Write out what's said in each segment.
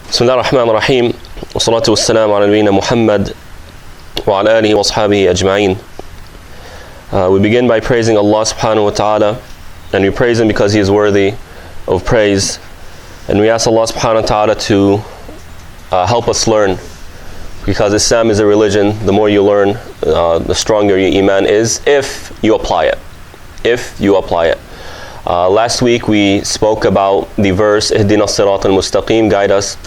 بسم الله الرحمن الرحيم والصلاة والسلام على نبينا محمد وعلى آله وأصحابه أجمعين. We begin by praising Allah subhanahu wa ta'ala, and we praise Him because He is worthy of praise, and we ask Allah subhanahu wa ta'ala to help us learn, because Islam is a religion. The more you learn, the stronger your iman is, if you apply it. Last week we spoke about the verse Ihdina as-sirat al-mustaqim, guide us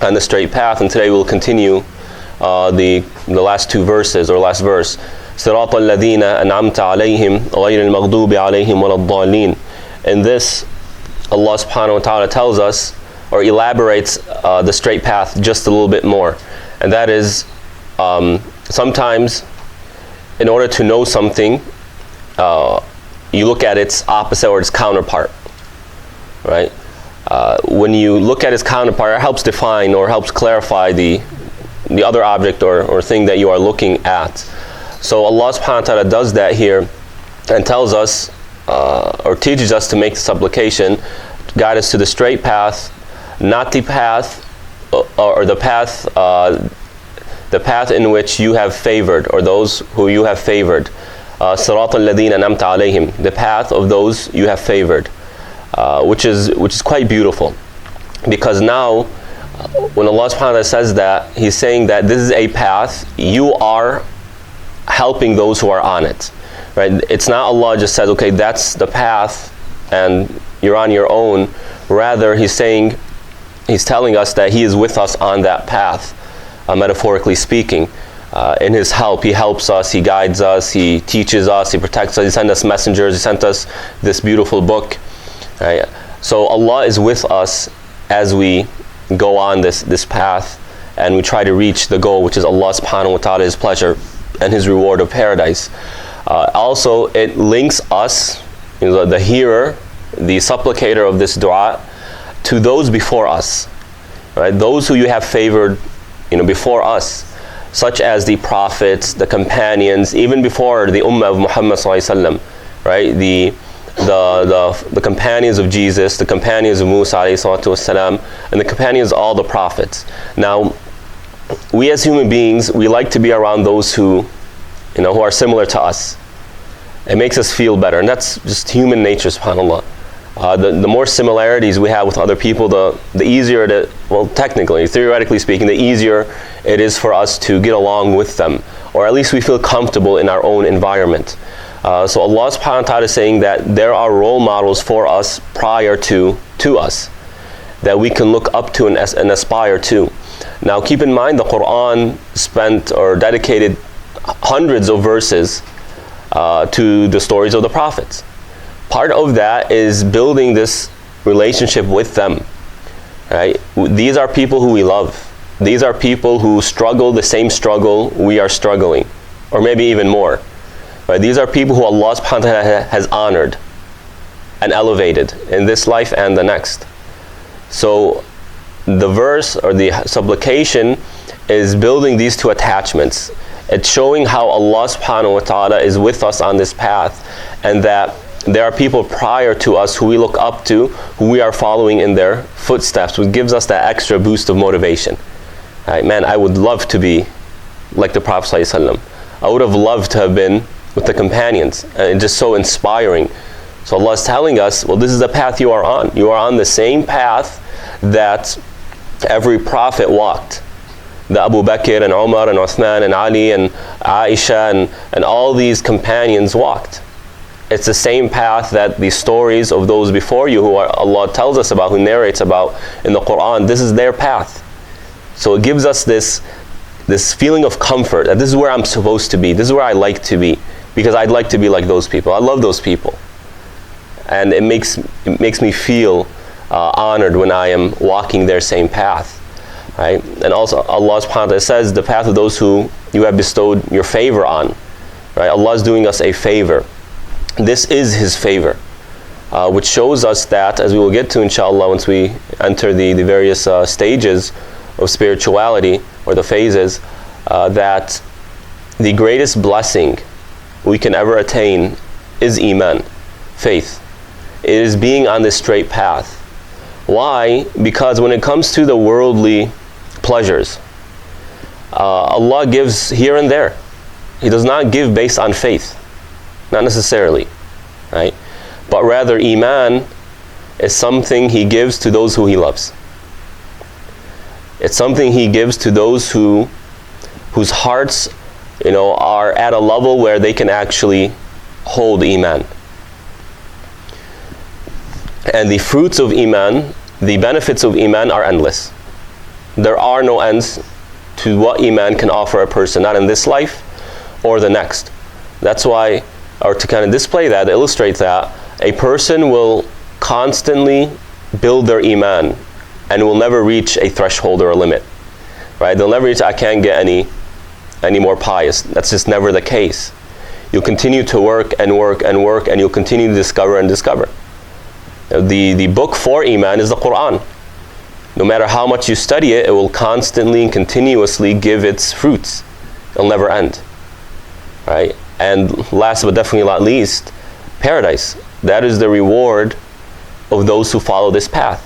on the straight path, and today we'll continue the last two verses, or last verse. Sirat al-ladina an'amta alayhim ghayr al-maghdubi alayhim walad-dallin. In this, Allah subhanahu wa ta'ala tells us, or elaborates the straight path just a little bit more, and that is sometimes in order to know something, you look at its opposite or its counterpart, right? When you look at its counterpart, it helps define or helps clarify the other object or thing that you are looking at. So Allah subhanahu wa ta'ala does that here and tells us or teaches us to make the supplication, guide us to the straight path, not the path or the path in which you have favored, or those who you have favored. Sirat al-ladina an'amta alayhim, the path of those you have favored, which is quite beautiful, because now when Allah subhanahu wa ta'ala says that, He's saying that this is a path, you are helping those who are on it, right? It's not Allah just says, okay, that's the path and you're on your own. Rather, He's telling us that He is with us on that path, metaphorically speaking. In His help, He helps us, He guides us, He teaches us, He protects us, He sent us messengers, He sent us this beautiful book. Right? So Allah is with us as we go on this path, and we try to reach the goal, which is Allah subhanahu wa ta'ala, His pleasure and His reward of paradise. Also, it links us, the hearer, the supplicator of this dua, to those before us, right? Those who you have favored, before us, such as the prophets, the companions, even before the ummah of Muhammad sallallahu alaihi wasallam, right? The companions of Jesus, the companions of Musa alayhi salatu wasalam, and the companions of all the prophets. Now, we as human beings, we like to be around those who are similar to us. It makes us feel better, and that's just human nature, subhanAllah. The more similarities we have with other people, the easier technically, theoretically speaking, the easier it is for us to get along with them, or at least we feel comfortable in our own environment. So Allah subhanahu wa ta'ala is saying that there are role models for us prior to us that we can look up to and aspire to. Now keep in mind, the Quran dedicated hundreds of verses to the stories of the prophets. Part of that is building this relationship with them, right? These are people who we love. These are people who struggle the same struggle we are struggling, or maybe even more. Right? These are people who Allah subhanahu wa ta'ala has honored and elevated in this life and the next. So the verse or the supplication is building these two attachments. It's showing how Allah subhanahu wa ta'ala is with us on this path, and that there are people prior to us who we look up to, who we are following in their footsteps, which gives us that extra boost of motivation. Right, man, I would love to be like the Prophet ﷺ. I would have loved to have been with the companions, and it's just so inspiring. So Allah is telling us, well, this is the path you are on. You are on the same path that every prophet walked. The Abu Bakr and Umar and Uthman and Ali and Aisha and all these companions walked. It's the same path that the stories of those before you, who Allah tells us about, who narrates about in the Quran, this is their path. So it gives us this feeling of comfort, that this is where I'm supposed to be, this is where I like to be, because I'd like to be like those people. I love those people. And it makes me feel honored when I am walking their same path. Right? And also Allah subhanahu wa ta'ala says, the path of those who you have bestowed your favor on. Right? Allah is doing us a favor. This is His favor, which shows us that, as we will get to inshallah once we enter the various stages of spirituality, or the phases, that the greatest blessing we can ever attain is iman, faith. It is being on this straight path, Why? Because when it comes to the worldly pleasures, Allah gives here and there. He does not give based on faith, not necessarily, right? But rather, Iman is something He gives to those who He loves. It's something He gives to those whose hearts, are at a level where they can actually hold Iman. And the fruits of Iman, the benefits of Iman are endless. There are no ends to what Iman can offer a person, not in this life or the next. That's why, or to kind of display that, illustrate that, a person will constantly build their Iman and will never reach a threshold or a limit. Right? They'll never reach, I can't get any more pious. That's just never the case. You'll continue to work and work and work, and you'll continue to discover and discover. The book for Iman is the Quran. No matter how much you study it, it will constantly and continuously give its fruits. It'll never end. Right? And last but definitely not least, paradise. That is the reward of those who follow this path.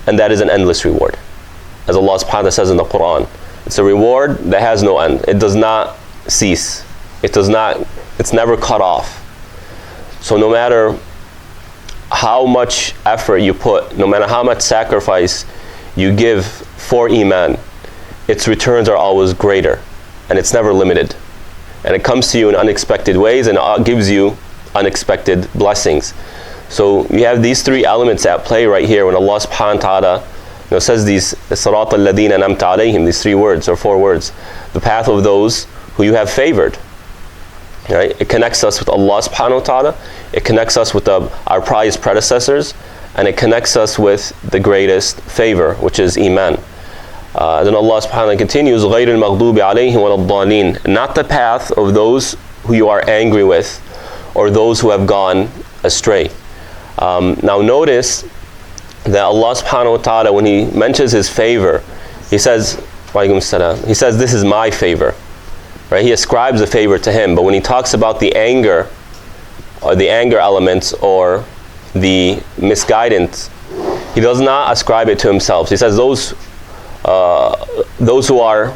And that is an endless reward. As Allah subhanahu wa ta'ala says in the Quran, it's a reward that has no end. It does not cease. It's never cut off. So no matter how much effort you put, no matter how much sacrifice you give for Iman, its returns are always greater, and it's never limited. And it comes to you in unexpected ways, and it gives you unexpected blessings. So you have these three elements at play right here when Allah subhanahu wa ta'ala says these Surah al Fatiha, these three words or four words, the path of those who you have favored. Right? It connects us with Allah subhanahu wa ta'ala, it connects us with our pious predecessors, and it connects us with the greatest favor, which is Iman. Then Allah subhanahu wa ta'ala continues, غَيْرِ الْمَغْضُوبِ عَلَيْهِمْ وَلَا الضَّالِينَ, not the path of those who you are angry with or those who have gone astray. Now notice that Allah subhanahu wa ta'ala, when He mentions His favor, He says, this is my favor. Right? He ascribes a favor to Him, but when He talks about the anger, or the anger elements, or the misguidance, He does not ascribe it to Himself. He says those who are,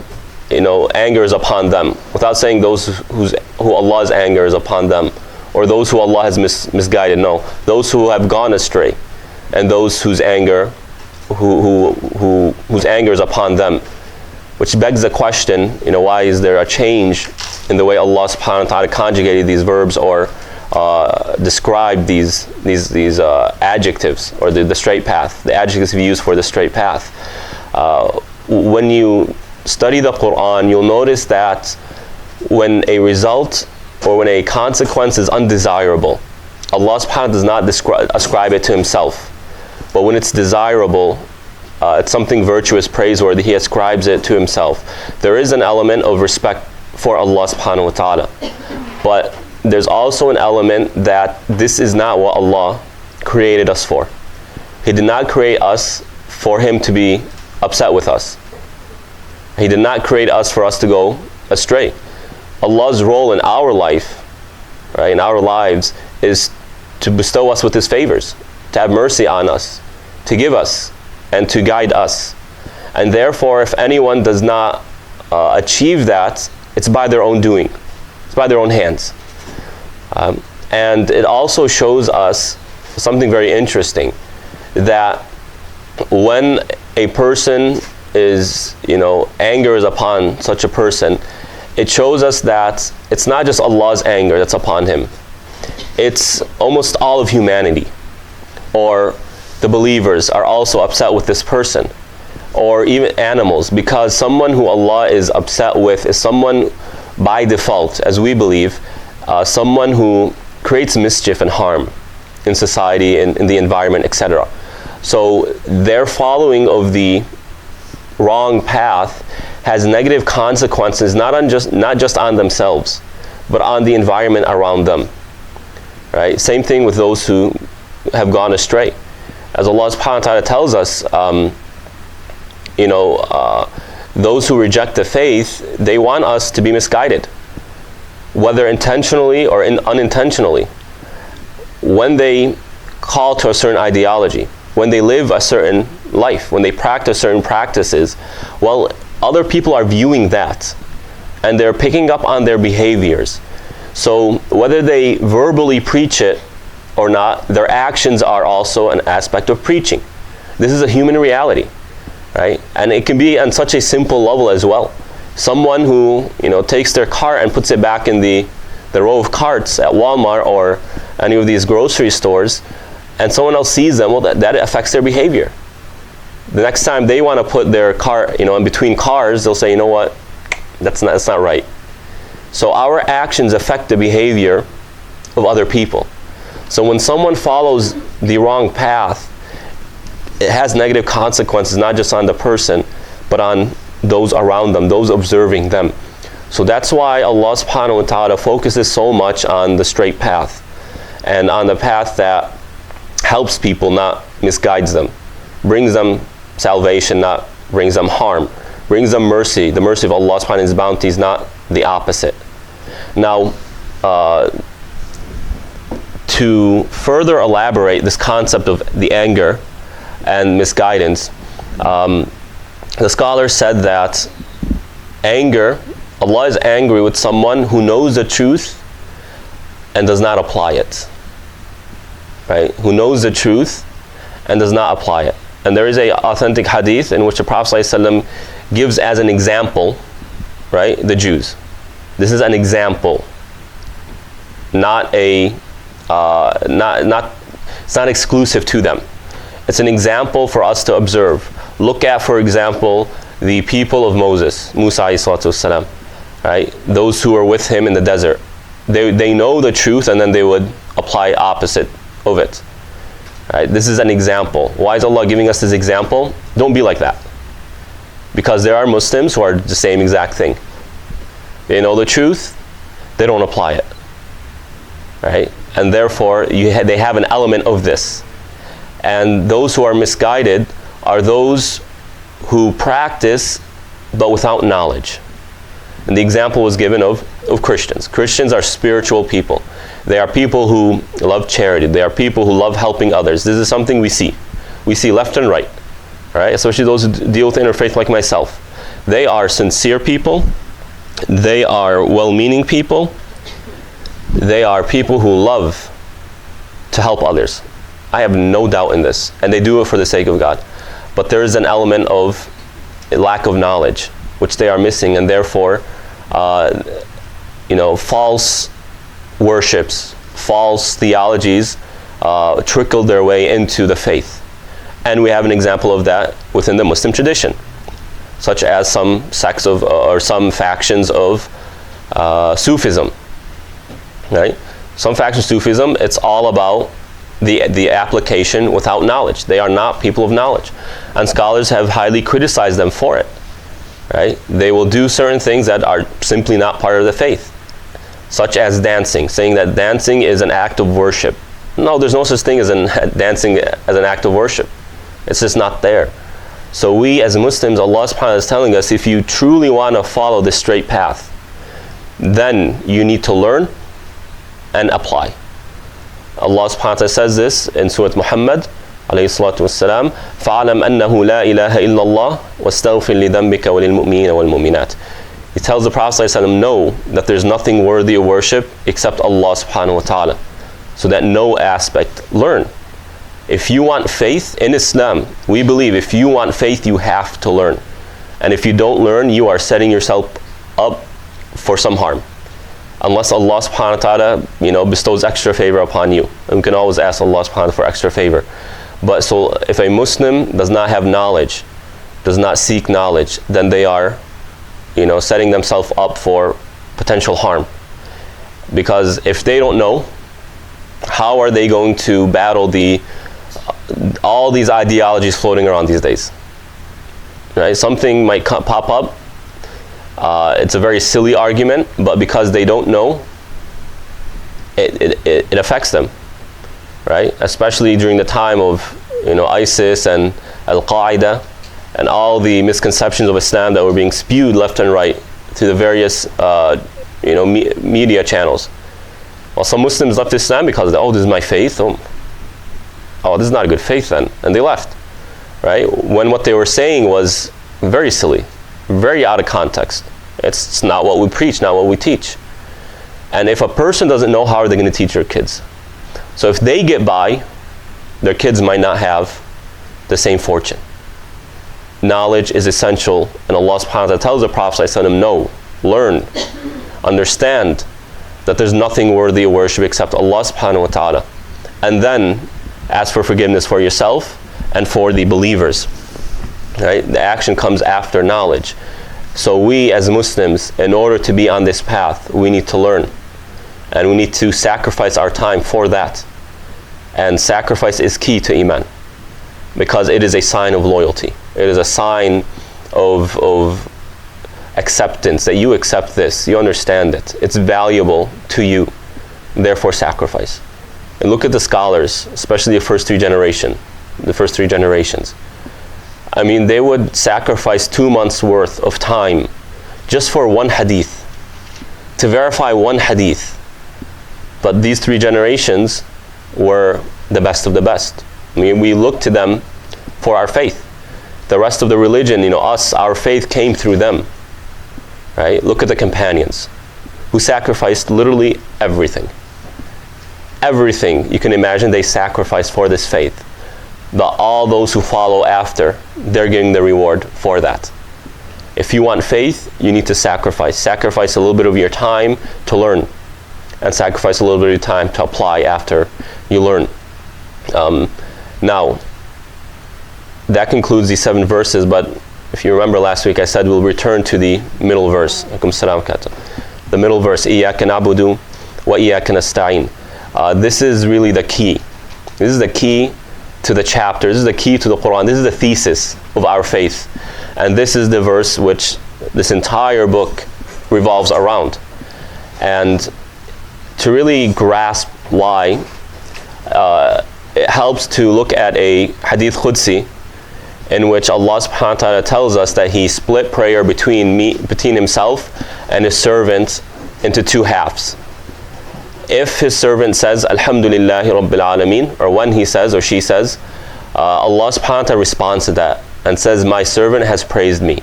anger is upon them, without saying those who Allah's anger is upon them, or those who Allah has misguided. No, those who have gone astray, and those whose anger, whose anger is upon them. Which begs the question, why is there a change in the way Allah subhanahu wa ta'ala conjugated these verbs or described these adjectives, or the straight path, the adjectives we use for the straight path. When you study the Quran, you'll notice that when a result or when a consequence is undesirable, Allah subhanahu wa ta'ala does not ascribe it to Himself. But when it's desirable, it's something virtuous, praiseworthy, He ascribes it to Himself. There is an element of respect for Allah subhanahu wa ta'ala. But there's also an element that this is not what Allah created us for. He did not create us for Him to be upset with us. He did not create us for us to go astray. Allah's role in our life, right, in our lives, is to bestow us with His favors, to have mercy on us, to give us, and to guide us. And therefore, if anyone does not achieve that, it's by their own doing. It's by their own hands. And it also shows us something very interesting, that when a person is, anger is upon such a person, it shows us that it's not just Allah's anger that's upon him. It's almost all of humanity, or the believers are also upset with this person, or even animals, because someone who Allah is upset with is someone by default, as we believe, someone who creates mischief and harm in society, in the environment, etc. So their following of the wrong path has negative consequences, not just on themselves, but on the environment around them. Right? Same thing with those who have gone astray. As Allah subhanahu wa ta'ala tells us, those who reject the faith, they want us to be misguided, whether intentionally or unintentionally. When they call to a certain ideology, when they live a certain life, when they practice certain practices, well, other people are viewing that and they're picking up on their behaviors. So whether they verbally preach it or not, their actions are also an aspect of preaching. This is a human reality, right? And it can be on such a simple level as well. Someone who, takes their cart and puts it back in the row of carts at Walmart or any of these grocery stores, and someone else sees them, well, that affects their behavior. The next time they want to put their cart, in between cars, they'll say, you know what, that's not right. So our actions affect the behavior of other people. So when someone follows the wrong path, it has negative consequences, not just on the person, but on those around them, those observing them. So that's why Allah subhanahu wa ta'ala focuses so much on the straight path and on the path that helps people, not misguides them, brings them salvation, not brings them harm, brings them mercy, the mercy of Allah subhanahu wa ta'ala's bounties, not the opposite. Now, to further elaborate this concept of the anger and misguidance, the scholar said that anger, Allah is angry with someone who knows the truth and does not apply it. Right? Who knows the truth and does not apply it. And there is an authentic hadith in which the Prophet ﷺ gives as an example, right, the Jews. This is an example, not it's not exclusive to them. It's an example for us to observe. Look at, for example, the people of Moses, Musa ﷺ, right? Those who were with him in the desert. They know the truth and then they would apply opposite of it. Right? This is an example. Why is Allah giving us this example? Don't be like that. Because there are Muslims who are the same exact thing. They know the truth, they don't apply it. Right? And therefore, they have an element of this. And those who are misguided are those who practice but without knowledge. And the example was given of Christians. Christians are spiritual people. They are people who love charity. They are people who love helping others. This is something we see. We see left and right. Right? Especially those who deal with interfaith like myself. They are sincere people. They are well-meaning people. They are people who love to help others. I have no doubt in this. And they do it for the sake of God. But there is an element of lack of knowledge, which they are missing, and therefore, false worships, false theologies trickle their way into the faith. And we have an example of that within the Muslim tradition, such as some sects of, or some factions of Sufism. Right? Some factions of Sufism, it's all about the application without knowledge. They are not people of knowledge. And scholars have highly criticized them for it. Right? They will do certain things that are simply not part of the faith, such as dancing, saying that dancing is an act of worship. No, there's no such thing as dancing as an act of worship. It's just not there. So we as Muslims, Allah subhanahu wa ta'ala is telling us, if you truly want to follow this straight path, then you need to learn and apply. Allah subhanahu wa ta'ala says this in Surah Muhammad alayhi salatu wassalam, فَعَلَمْ أَنَّهُ لَا إِلَهَ إِلَّا اللَّهِ وَاسْتَغْفِرْ لِذَنْبِكَ وَلِلْمُؤْمِنِينَ وَالْمُؤْمِنَاتِ. He tells the Prophet ﷺ, know that there's nothing worthy of worship except Allah subhanahu wa ta'ala. So that no aspect, learn. If you want faith in Islam, we believe if you want faith, you have to learn. And if you don't learn, you are setting yourself up for some harm. Unless Allah subhanahu wa ta'ala, bestows extra favor upon you. And we can always ask Allah subhanahu wa ta'ala for extra favor. But so if a Muslim does not have knowledge, does not seek knowledge, then they are, setting themselves up for potential harm. Because if they don't know, how are they going to battle all these ideologies floating around these days? Right? Something might pop up. It's a very silly argument, but because they don't know, it affects them, right? Especially during the time of ISIS and Al-Qaeda and all the misconceptions of Islam that were being spewed left and right through the various media channels. Well, some Muslims left Islam because this is my faith. oh, this is not a good faith then, and they left, right? When what they were saying was very silly, very out of context. It's not what we preach, not what we teach. And if a person doesn't know, how are they going to teach their kids? So if they get by, their kids might not have the same fortune. Knowledge is essential, and Allah subhanahu wa ta'ala tells the Prophet ﷺ, no, learn, understand that there's nothing worthy of worship except Allah subhanahu wa ta'ala. And then ask for forgiveness for yourself and for the believers. Right? The action comes after knowledge. So we as Muslims, in order to be on this path, we need to learn. And we need to sacrifice our time for that. And sacrifice is key to Iman, because it is a sign of loyalty. It is a sign of acceptance, that you accept this, you understand it. It's valuable to you, therefore sacrifice. And look at the scholars, especially the first three generations. I mean, they would sacrifice 2 months worth of time just for one hadith, to verify one hadith. But these 3 generations were the best of the best. I mean, we look to them for our faith. The rest of the religion, our faith came through them. Right? Look at the companions who sacrificed literally everything. Everything you can imagine they sacrificed for this faith. But all those who follow after, they're getting the reward for that. If you want faith, you need to sacrifice. Sacrifice a little bit of your time to learn, and sacrifice a little bit of your time to apply after you learn. Now, that concludes these 7 verses, but if you remember last week, I said we'll return to the middle verse. The middle verse, إِيَّاكَ نَعْبُدُ وَإِيَّاكَ نَسْتَعِينُ. This is really the key. This is the key to the chapter. This is the key to the Quran. This is the thesis of our faith. And this is the verse which this entire book revolves around. And to really grasp why, it helps to look at a hadith Qudsi, in which Allah subhanahu wa ta'ala tells us that He split prayer between Himself and His servant into 2 halves. If His servant says, Alhamdulillahi Rabbil Alameen, or when he says or she says, Allah subhanahu wa ta'ala responds to that and says, my servant has praised me.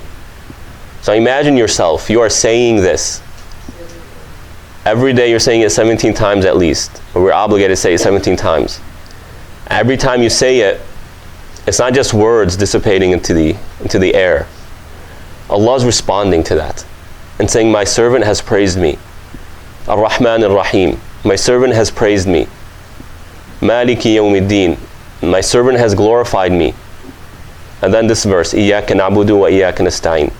So imagine yourself, you are saying this. Every day you're saying it 17 times at least, or we're obligated to say it 17 times. Every time you say it, it's not just words dissipating into the air. Allah is responding to that and saying, my servant has praised me. Ar-Rahman Ar-Rahim, my servant has praised me. Maliki Yawmiddin, my servant has glorified me. And then this verse, إِيَّاكَ نَعْبُدُ وَإِيَّاكَ نَسْتَعِينُ.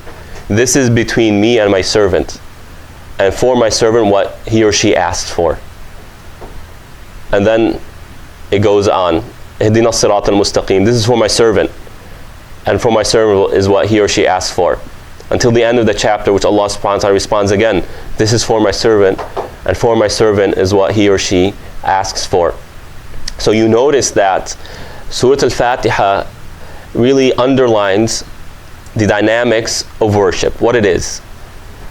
This is between me and my servant, and for my servant what he or she asks for. And then it goes on, اهدنا الصراط المستقيم. This is for my servant, and for my servant is what he or she asks for. Until the end of the chapter, which Allah subhanahu wa ta'ala responds again, this is for my servant, and for my servant is what he or she asks for. So you notice that Surah al Fatiha really underlines the dynamics of worship, what it is.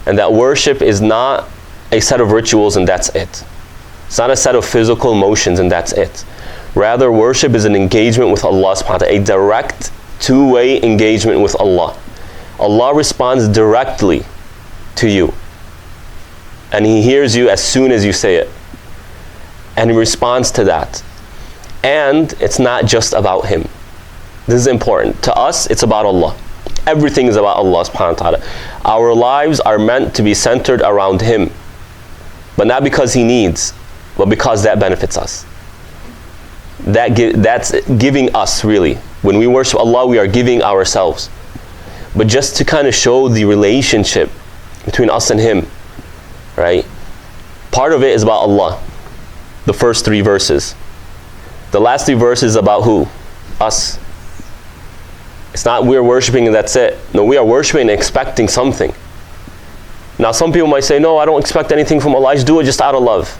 And that worship is not a set of rituals and that's it. It's not a set of physical motions and that's it. Rather, worship is an engagement with Allah subhanahu wa ta'ala, a direct, two-way engagement with Allah. Allah responds directly to you. And He hears you as soon as you say it. And He responds to that. And it's not just about Him. This is important. To us, it's about Allah. Everything is about Allah subhanahu wa ta'ala. Our lives are meant to be centered around Him. But not because He needs, but because that benefits us. That's giving us, really. When we worship Allah, we are giving ourselves. But just to kind of show the relationship between us and Him, right? Part of it is about Allah, the first 3 verses. The last 3 verses is about who? Us. It's not we're worshiping and that's it. No, we are worshiping and expecting something. Now some people might say, no, I don't expect anything from Allah, I just do it just out of love.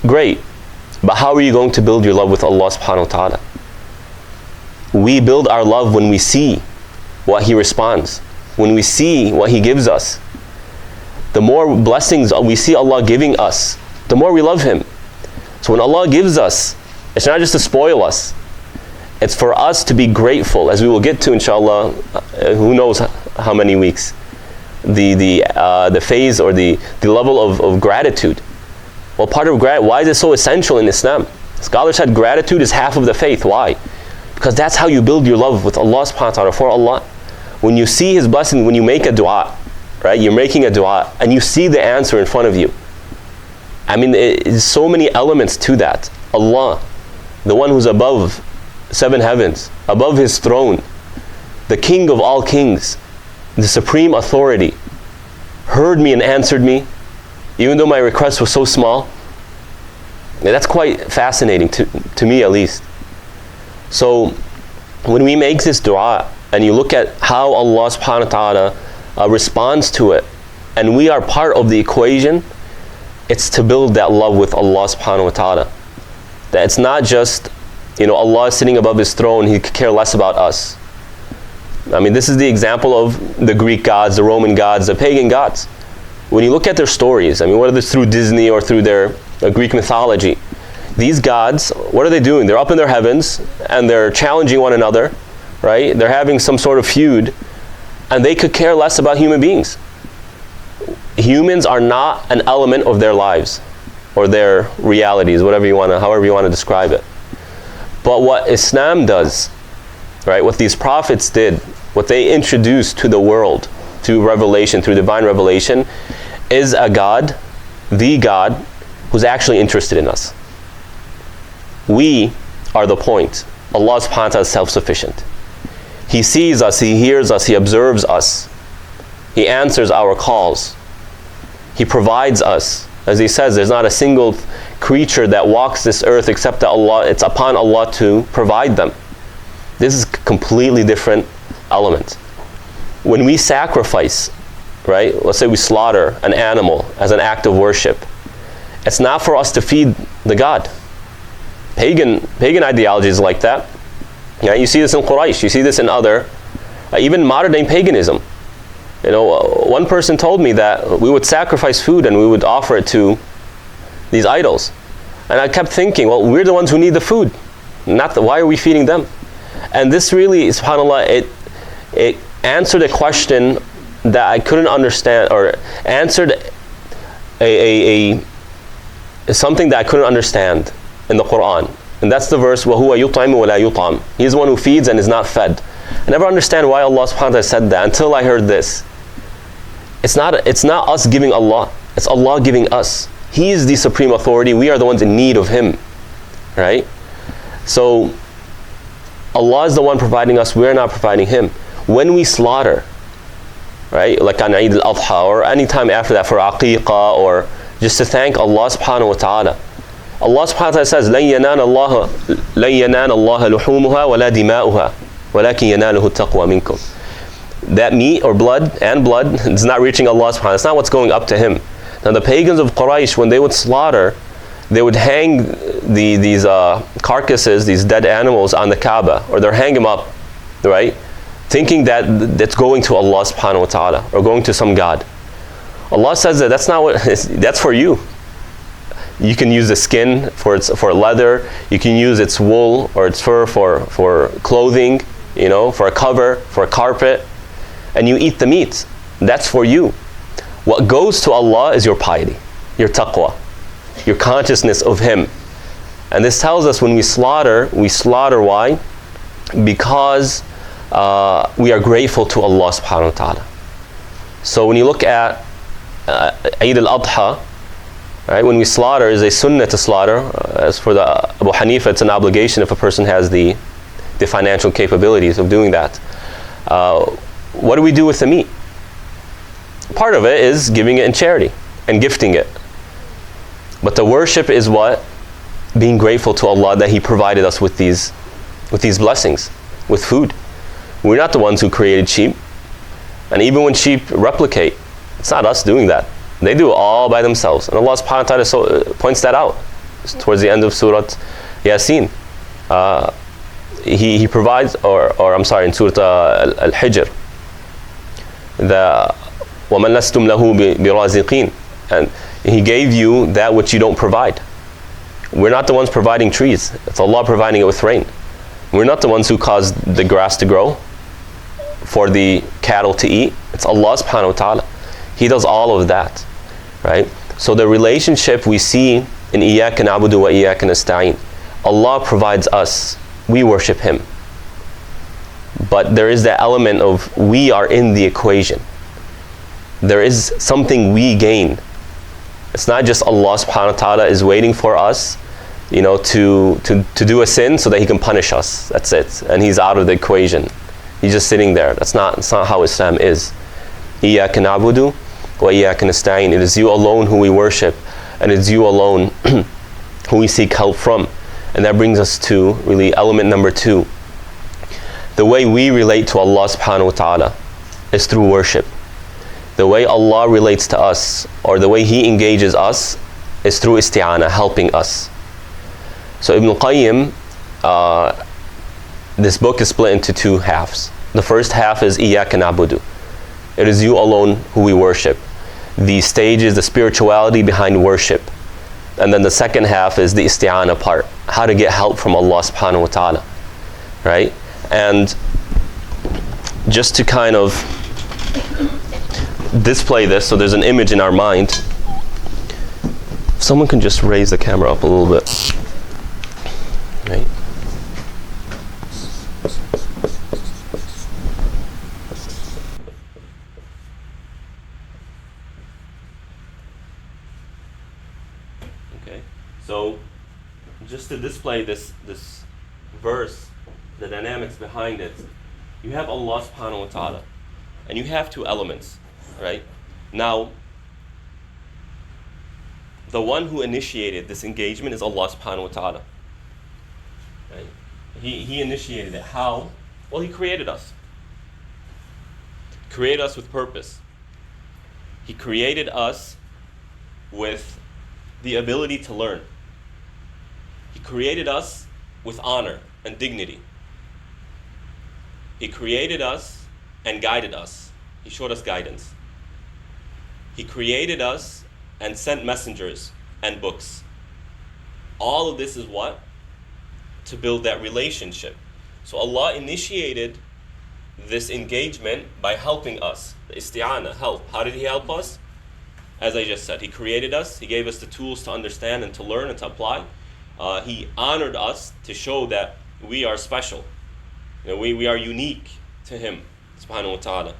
Great. But how are you going to build your love with Allah subhanahu wa ta'ala? We build our love when we see what He responds, when we see what He gives us. The more blessings we see Allah giving us, the more we love Him. So when Allah gives us It's not just to spoil us. It's for us to be grateful, as we will get to, inshallah, who knows how many weeks. The phase or the level of gratitude. Well, part of gratitude, why is it so essential in Islam? Scholars said gratitude is half of the faith. Why? Because that's how you build your love with Allah subhanahu wa ta'ala, for Allah. When you see His blessing, when you make a dua, right? You're making a dua and you see the answer in front of you. I mean, there's so many elements to that. Allah, the one who's above 7 heavens, above His throne, the King of all kings, the supreme authority, heard me and answered me, even though my request was so small. Yeah, that's quite fascinating to me, at least. So when we make this dua and you look at how Allah subhanahu wa ta'ala responds to it, and we are part of the equation, it's to build that love with Allah subhanahu wa ta'ala. That it's not just, Allah is sitting above His throne, He could care less about us. I mean, this is the example of the Greek gods, the Roman gods, the pagan gods. When you look at their stories, I mean, whether it's through Disney or through their Greek mythology, these gods, what are they doing? They're up in their heavens and they're challenging one another, right? They're having some sort of feud, and they could care less about human beings. Humans are not an element of their lives or their realities, however you want to describe it. But what Islam does, right? What these prophets did, what they introduced to the world, through revelation, through divine revelation, is a God, the God, who's actually interested in us. We are the point. Allah subhanahu wa ta'ala is self-sufficient. He sees us, He hears us, He observes us. He answers our calls. He provides us. As He says, there's not a single creature that walks this earth except that it's upon Allah to provide them. This is a completely different element. When we sacrifice, right? Let's say we slaughter an animal as an act of worship. It's not for us to feed the God. Pagan ideologies like that. Yeah, you see this in Quraysh, you see this in other, even modern day paganism. One person told me that we would sacrifice food and we would offer it to these idols. And I kept thinking, well, we're the ones who need the food. Why are we feeding them? And this really, subhanAllah, it answered a question that I couldn't understand, or answered something that I couldn't understand in the Quran. And that's the verse, وَهُوَ يُطْعِمُ وَلَا يُطْعَمُ. He's the one who feeds and is not fed. I never understand why Allah subhanahu wa ta'ala said that until I heard this. It's not us giving Allah, it's Allah giving us. He is the supreme authority, we are the ones in need of Him. Right? So Allah is the one providing us, we're not providing Him. When we slaughter, right, like on Eid al Adha or any time after that for Aqiqah, or just to thank Allah subhanahu wa ta'ala. Allah subhanahu wa ta'ala says, لَن يَنَالَ اللَّهَ لُحُومُهَا وَلَا دِمَاؤُهَا وَلَكِنْ يَنَالُهُ التَّقْوَى مِنْكُمْ. That meat or blood is not reaching Allah subhanahu wa ta'ala. It's not what's going up to Him. Now the pagans of Quraysh, when they would slaughter, they would hang these carcasses, these dead animals on the Kaaba, or they'll hang them up, right? Thinking that that's going to Allah subhanahu wa ta'ala, or going to some God. Allah says that that's not what, that's for you. You can use the skin for leather, you can use its wool or its fur for clothing, for a cover, for a carpet, and you eat the meat. That's for you. What goes to Allah is your piety, your taqwa, your consciousness of Him. And this tells us when we slaughter why? Because we are grateful to Allah subhanahu wa ta'ala. So when you look at Eid al Adha, right, when we slaughter, is a sunnah to slaughter. As for the Abu Hanifa, it's an obligation if a person has the financial capabilities of doing that. What do we do with the meat? Part of it is giving it in charity and gifting it. But the worship is what? Being grateful to Allah that He provided us with these blessings, with food. We're not the ones who created sheep. And even when sheep replicate, it's not us doing that. They do it all by themselves. And Allah subhanahu wa ta'ala points that out towards the end of Surah Yasin. He provides, or I'm sorry, in Surah al Hijr, the وَمَنْ لَسْتُمْ لَهُ بِرَازِقِينَ, and He gave you that which you don't provide. We're not the ones providing trees. It's Allah providing it with rain. We're not the ones who caused the grass to grow for the cattle to eat. It's Allah subhanahu wa ta'ala. He does all of that, right? So the relationship we see in إِيَّاكَ نَعْبُدُ وَإِيَّاكَ نَسْتَعِينُ, Allah provides us, we worship Him. But there is that element of we are in the equation. There is something we gain. It's not just Allah subhanahu wa ta'ala is waiting for us, to do a sin so that He can punish us. That's it. And He's out of the equation. He's just sitting there. That's not how Islam is. إِيَّاكَ نَعْبُدُ وَإِيَّاكَ نَسْتَعِينُ. It is you alone who we worship, and it's you alone who we seek help from. And that brings us to really element number 2. The way we relate to Allah subhanahu wa ta'ala is through worship. The way Allah relates to us, or the way He engages us, is through isti'ana, helping us. So Ibn Qayyim, this book is split into 2 halves. The first half is إِيَّاكَ نَعْبُدُ. It is you alone who we worship. The stages, the spirituality behind worship. And then the second half is the isti'ana part, how to get help from Allah subhanahu wa ta'ala, right? And just to kind of display this, so there's an image in our mind. If someone can just raise the camera up a little bit, right? Okay, so just to display this verse, the dynamics behind it, you have Allah subhanahu wa ta'ala, and you have 2 elements, right? Now, the one who initiated this engagement is Allah subhanahu wa ta'ala. Right? He initiated it. How? Well, He created us. Created us with purpose. He created us with the ability to learn. He created us with honor and dignity. He created us and guided us. He showed us guidance. He created us and sent messengers and books. All of this is what? To build that relationship. So Allah initiated this engagement by helping us. The isti'ana, help. How did He help us? As I just said, He created us. He gave us the tools to understand and to learn and to apply. He honored us to show that we are special. We are unique to Him, subhanahu wa ta'ala.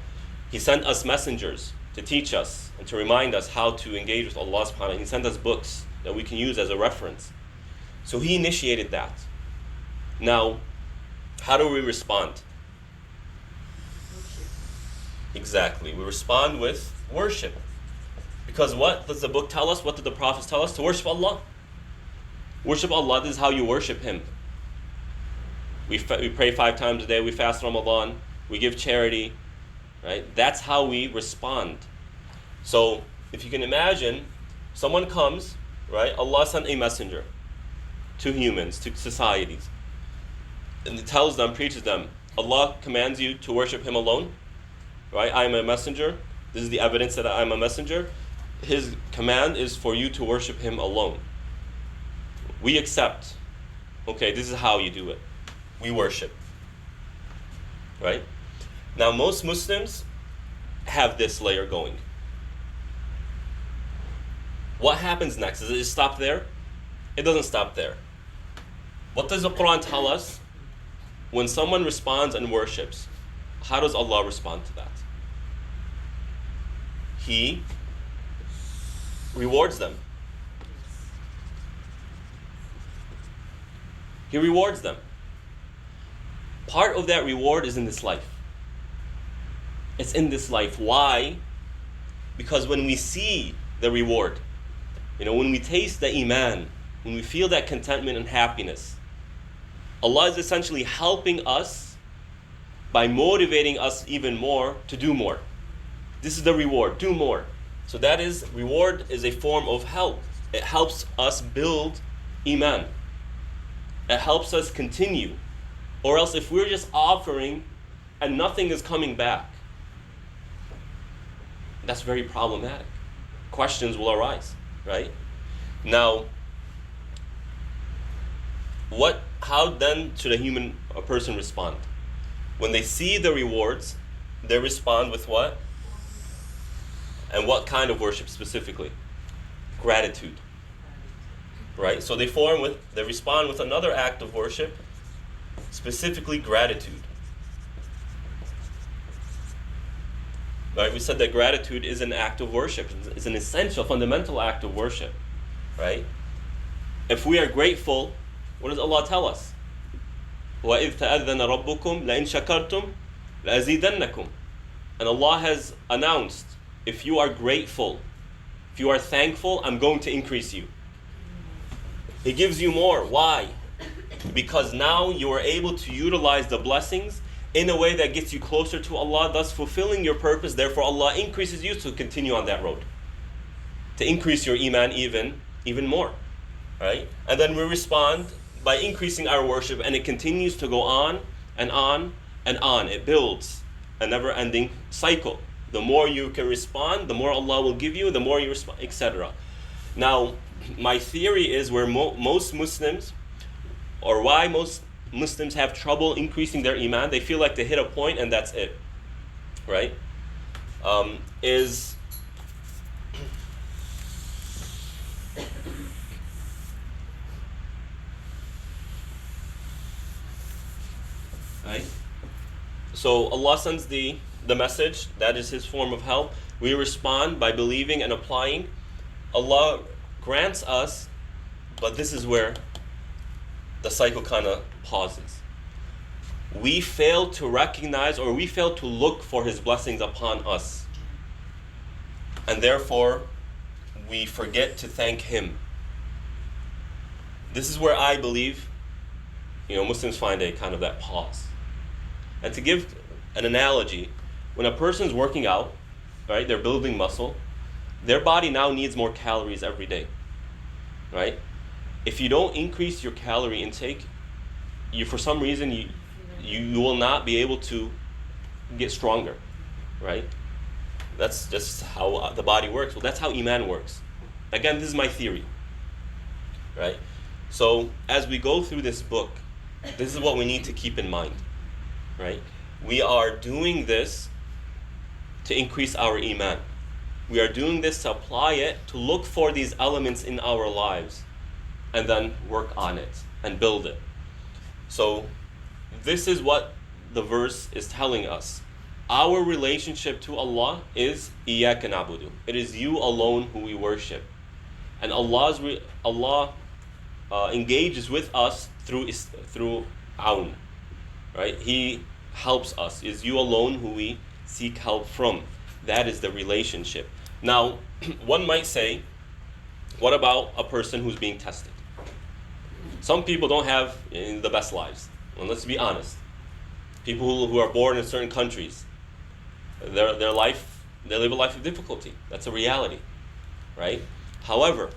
He sent us messengers to teach us and to remind us how to engage with Allah subhanahu wa ta'ala. He sent us books that we can use as a reference. So He initiated that. Now, how do we respond? Exactly. We respond with worship. Because what does the book tell us? What did the prophets tell us? To worship Allah. Worship Allah. This is how you worship Him. We pray 5 times a day. We fast Ramadan. We give charity. Right? That's how we respond. So, if you can imagine, someone comes, right? Allah sent a messenger to humans, to societies. And He tells them, preaches them, Allah commands you to worship Him alone. Right? I am a messenger. This is the evidence that I am a messenger. His command is for you to worship Him alone. We accept. Okay, this is how you do it. We worship. Right? Now, most Muslims have this layer going. What happens next? Does it just stop there? It doesn't stop there. What does the Quran tell us? When someone responds and worships, how does Allah respond to that? He rewards them. He rewards them. Part of that reward is in this life. It's in this life. Why? Because when we see the reward, when we taste the iman, when we feel that contentment and happiness, Allah is essentially helping us by motivating us even more to do more. This is the reward. Do more. So that is, reward is a form of help. It helps us build iman. It helps us continue. Or else if we're just offering and nothing is coming back, that's very problematic. Questions will arise, right? Now, How then should a person respond? When they see the rewards, they respond with what? And what kind of worship specifically? Gratitude. Right? So they respond with another act of worship, specifically gratitude. Right? We said that gratitude is an act of worship. It's an essential, fundamental act of worship. Right? If we are grateful, what does Allah tell us? وَإِذْ تَأَذَّنَ رَبُّكُمْ لَإِنْ شَكَرْتُمْ لَأَزِيدَنَّكُمْ. And Allah has announced, if you are grateful, if you are thankful, I'm going to increase you. He gives you more. Why? Because now you are able to utilize the blessings in a way that gets you closer to Allah, thus fulfilling your purpose. Therefore, Allah increases you to continue on that road, to increase your iman even more. Right? And then we respond by increasing our worship, and it continues to go on and on and on. It builds a never-ending cycle. The more you can respond, the more Allah will give you, the more you respond, etc. Now, my theory is where most Muslims, or why most Muslims have trouble increasing their iman, they feel like they hit a point and that's it, right? Right? So Allah sends the message, that is His form of help. We respond by believing and applying. Allah grants us, but this is where the cycle kind of pauses. We fail to recognize, or we fail to look for His blessings upon us. And therefore, we forget to thank Him. This is where I believe, Muslims find a kind of that pause. And to give an analogy, when a person's working out, right, they're building muscle, their body now needs more calories every day, right? If you don't increase your calorie intake, for some reason you will not be able to get stronger, right? That's just how the body works. Well, that's how iman works. Again, this is my theory, right? So as we go through this book, this is what we need to keep in mind, right? We are doing this to increase our iman. We are doing this to apply it, to look for these elements in our lives, and then work on it and build it. So this is what the verse is telling us. Our relationship to Allah is إِيَّاكَ نَعْبُدُ. It is you alone who we worship. And Allah engages with us through aun, right? He helps us. It is you alone who we seek help from. That is the relationship. Now, one might say, what about a person who's being tested? Some people don't have the best lives. Well, let's be honest. People who are born in certain countries, they live a life of difficulty. That's a reality, right? However,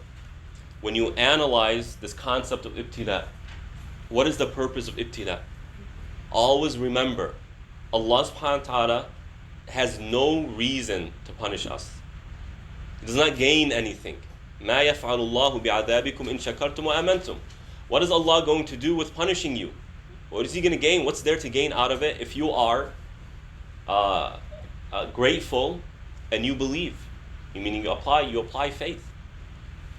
when you analyze this concept of ibtila, what is the purpose of ibtila? Always remember, Allah subhanahu wa ta'ala has no reason to punish us. He does not gain anything. مَا يَفْعَلُ اللَّهُ بِعَذَابِكُمْ إِن شَكَرْتُمْ وَآمَنْتُمْ. What is Allah going to do with punishing you? What is He going to gain? What's there to gain out of it if you are grateful and you believe? Meaning you apply faith.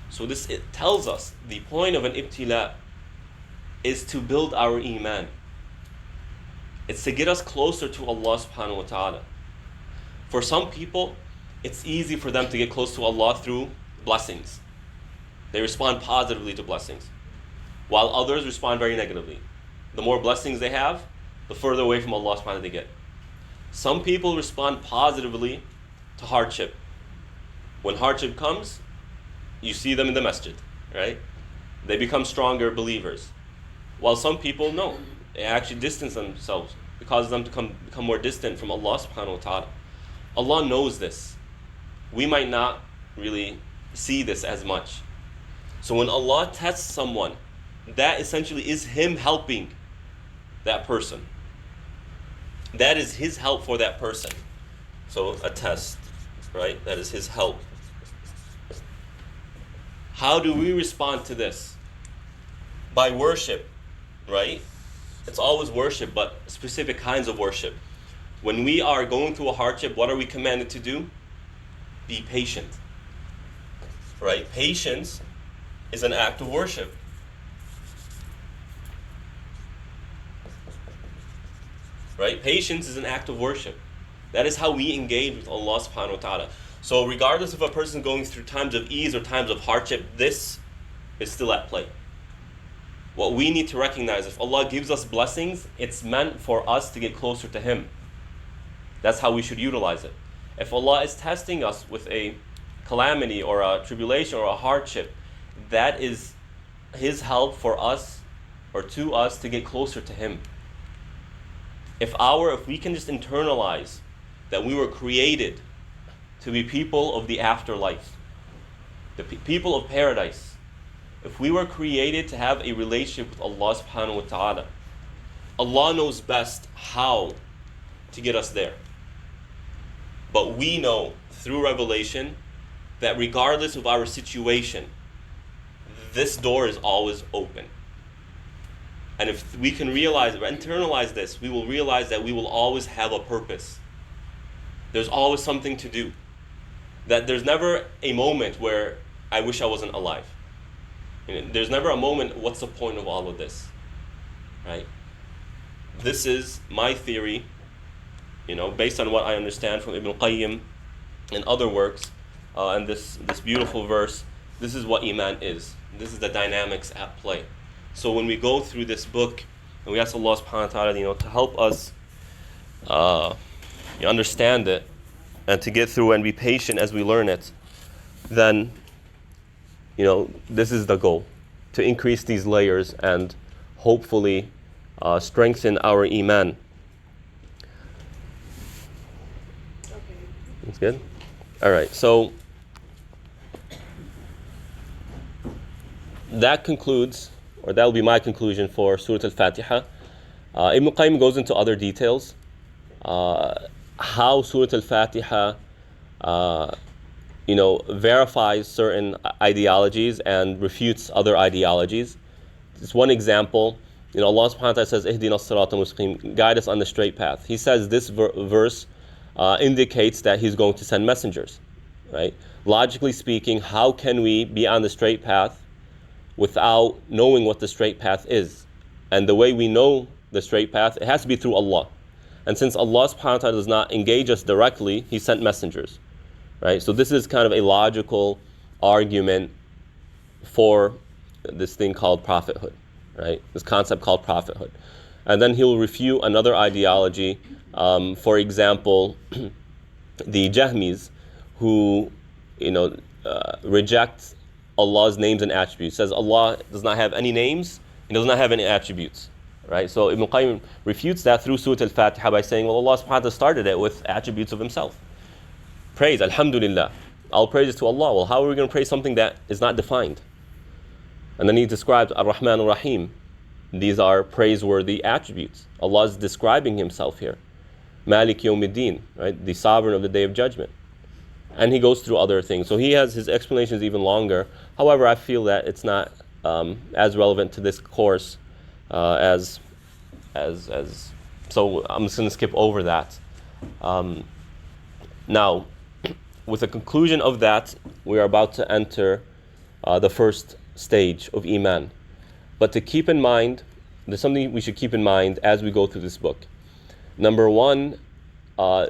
So it tells us the point of an ibtila is to build our iman. It's to get us closer to Allah subhanahu wa ta'ala. For some people, it's easy for them to get close to Allah through blessings. They respond positively to blessings, while others respond very negatively. The more blessings they have, the further away from Allah subhanahu wa ta'ala they get. Some people respond positively to hardship. When hardship comes, you see them in the masjid, right? They become stronger believers. While some people, no, they actually distance themselves. It causes them to become more distant from Allah subhanahu wa ta'ala. Allah knows this. We might not really see this as much. So when Allah tests someone, that essentially is Him helping that person. That is His help for that person. So a test, right? That is His help. How do we respond to this? By worship. right? It's always worship, but specific kinds of worship. When we are going through a hardship, what are we commanded to do? Be patient, right? Patience is an act of worship. Right? Patience is an act of worship. That is how we engage with Allah subhanahu wa ta'ala. So regardless if a person is going through times of ease or times of hardship, this is still at play. What we need to recognize, if Allah gives us blessings, it's meant for us to get closer to Him. That's how we should utilize it. If Allah is testing us with a calamity or a tribulation or a hardship, that is His help for us or to us to get closer to Him. If we can just internalize that we were created to be people of the afterlife, the people of paradise, if we were created to have a relationship with Allah subhanahu wa ta'ala, Allah knows best how to get us there. But we know through revelation that regardless of our situation, this door is always open. And if we can realize, internalize this, we will realize that we will always have a purpose. There's always something to do. That there's never a moment where I wish I wasn't alive. There's never a moment, what's the point of all of this? Right? This is my theory, based on what I understand from Ibn Qayyim and other works, and this beautiful verse. This is what Iman is. This is the dynamics at play. So when we go through this book, and we ask Allah subhanahu wa ta'ala, to help us understand it, and to get through and be patient as we learn it, then, this is the goal, to increase these layers and hopefully strengthen our Iman. Okay. That's good? All right, so that concludes, or that will be my conclusion for Surah al Fatiha. Ibn Qayyim goes into other details, how Surah al Fatiha verifies certain ideologies and refutes other ideologies. Just one example, Allah subhanahu wa ta'ala says, Ihdina as-sirata al-mustaqim, guide us on the straight path. He says this verse indicates that He's going to send messengers, right? Logically speaking, how can we be on the straight path without knowing what the straight path is? And the way we know the straight path, it has to be through Allah. And since Allah subhanahu wa ta'ala does not engage us directly, He sent messengers. Right? So this is kind of a logical argument for this thing called prophethood, right? This concept called prophethood. And then he'll refute another ideology, for example, the Jahmis, who reject Allah's names and attributes. Says Allah does not have any names, He does not have any attributes. Right? So Ibn Qayyim refutes that through Surah al Fatiha by saying, well, Allah subhanahu wa ta'ala started it with attributes of Himself. Praise, alhamdulillah. All praises to Allah. Well, how are we going to praise something that is not defined? And then He describes Ar-Rahman Ar-Rahim. These are praiseworthy attributes. Allah is describing Himself here. Malik Yawmiddin, right? The sovereign of the Day of Judgment. And He goes through other things. So he has his explanations even longer. However, I feel that it's not as relevant to this course as so I'm just going to skip over that. Now, with the conclusion of that, we are about to enter the first stage of Iman. But to keep in mind, there's something we should keep in mind as we go through this book. Number one,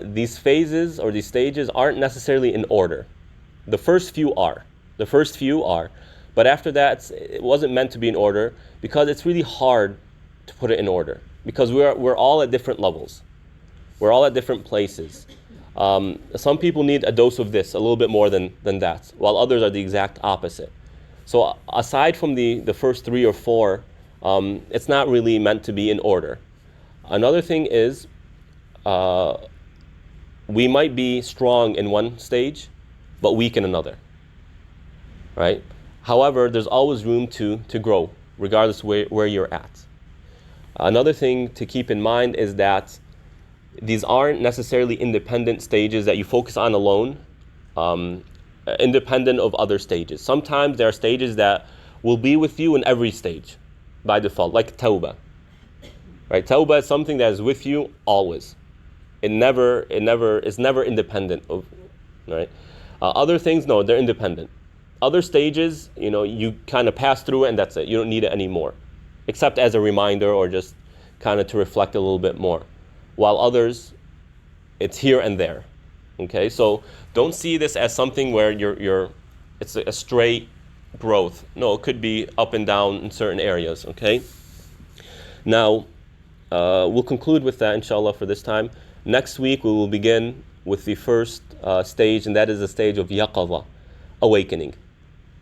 these phases or these stages aren't necessarily in order. The first few are. But after that, it wasn't meant to be in order because it's really hard to put it in order. Because we're all at different levels. We're all at different places. Some people need a dose of this, a little bit more than that, while others are the exact opposite. So aside from the first 3 or 4, it's not really meant to be in order. Another thing is, we might be strong in one stage, but weak in another, right? However, there's always room to grow, regardless where you're at. Another thing to keep in mind is that these aren't necessarily independent stages that you focus on alone, independent of other stages. Sometimes there are stages that will be with you in every stage by default, like Tawbah. Right? Tawbah is something that is with you always. It is never independent of, right? Other things, no, they're independent. Other stages, you kind of pass through it and that's it. You don't need it anymore, except as a reminder or just kind of to reflect a little bit more. While others, it's here and there. Okay, so don't see this as something where it's a straight growth. No, it could be up and down in certain areas. Okay. Now, we'll conclude with that, inshallah, for this time. Next week, we will begin with the first stage, and that is the stage of yaqadha, awakening.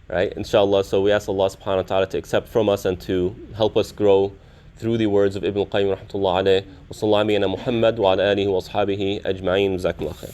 Right? Inshallah, so we ask Allah subhanahu wa ta'ala to accept from us and to help us grow through the words of Ibn Qayyim rahmatullah alayh. Wa sallallahu ala Muhammad wa ala alihi wa ashabihi ajma'in. Jazakumullah khair.